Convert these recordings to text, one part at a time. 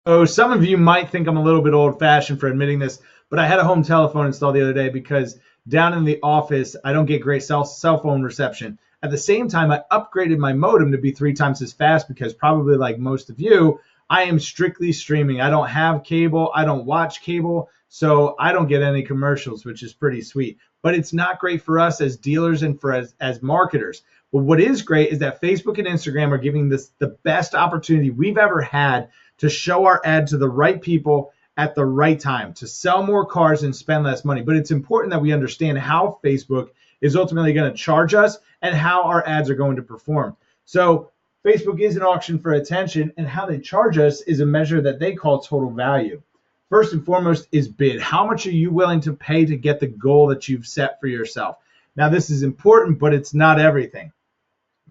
Oh, some of you might think I'm a little bit old fashioned for admitting this, but I had a home telephone installed the other day because down in the office, I don't get great cell phone reception. At the same time, I upgraded my modem to be 3 times as fast because, probably like most of you, I am strictly streaming. I don't have cable, I don't watch cable, so I don't get any commercials, which is pretty sweet. But it's not great for us as dealers and for as marketers. But what is great is that Facebook and Instagram are giving this the best opportunity we've ever had to show our ad to the right people at the right time, to sell more cars and spend less money. But it's important that we understand how Facebook is ultimately going to charge us and how our ads are going to perform. So Facebook is an auction for attention, and how they charge us is a measure that they call total value. First and foremost is bid. How much are you willing to pay to get the goal that you've set for yourself? Now, this is important, but it's not everything.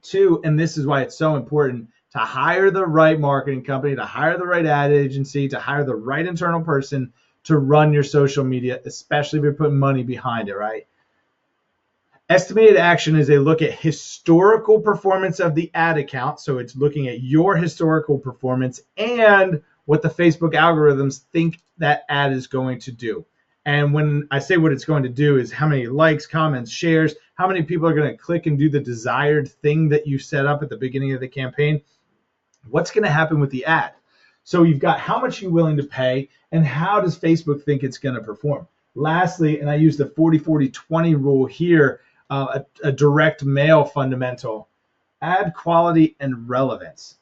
Two, and this is why it's so important, to hire the right marketing company, to hire the right ad agency, to hire the right internal person to run your social media, especially if you're putting money behind it, right? Estimated action is a look at historical performance of the ad account. So it's looking at your historical performance and what the Facebook algorithms think that ad is going to do. And when I say what it's going to do is how many likes, comments, shares, how many people are going to click and do the desired thing that you set up at the beginning of the campaign. What's going to happen with the ad? So you've got how much you're willing to pay and how does Facebook think it's going to perform. Lastly, and I use the 40-40-20 rule here, a direct mail fundamental, ad quality and relevance.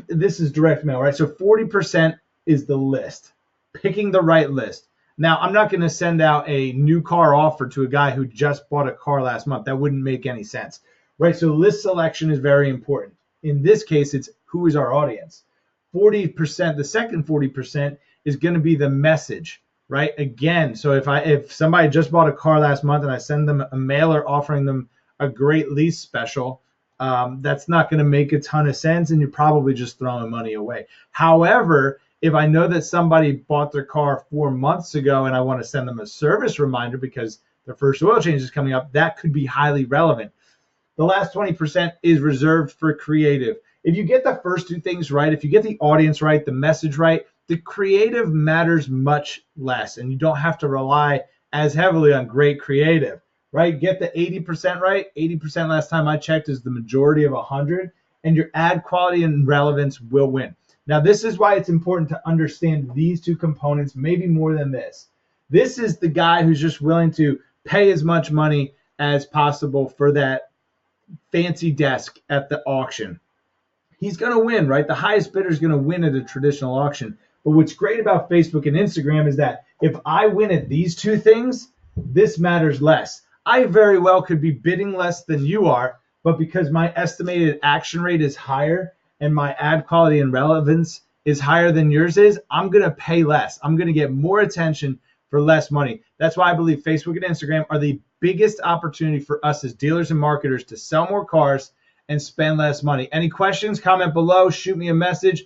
This is direct mail, right? So 40% is the list, picking the right list. Now, I'm not going to send out a new car offer to a guy who just bought a car last month. That wouldn't make any sense, right? So list selection is very important. In this case, it's who is our audience. 40%, the second 40% is going to be the message, right? Again, so if somebody just bought a car last month and I send them a mailer offering them a great lease special, that's not going to make a ton of sense, and you're probably just throwing money away. However, if I know that somebody bought their car 4 months ago and I want to send them a service reminder because their first oil change is coming up, that could be highly relevant. The last 20% is reserved for creative. If you get the first two things right, if you get the audience right, the message right, the creative matters much less, and you don't have to rely as heavily on great creative, right? Get the 80% right. 80% last time I checked is the majority of 100, and your ad quality and relevance will win. Now, this is why it's important to understand these two components, maybe more than this. This is the guy who's just willing to pay as much money as possible for that fancy desk at the auction. He's going to win, right? The highest bidder is going to win at a traditional auction. But what's great about Facebook and Instagram is that if I win at these two things, this matters less. I very well could be bidding less than you are, but because my estimated action rate is higher and my ad quality and relevance is higher than yours is, I'm going to pay less. I'm going to get more attention for less money. That's why I believe Facebook and Instagram are the biggest opportunity for us as dealers and marketers to sell more cars and spend less money. Any questions? Comment below. Shoot me a message.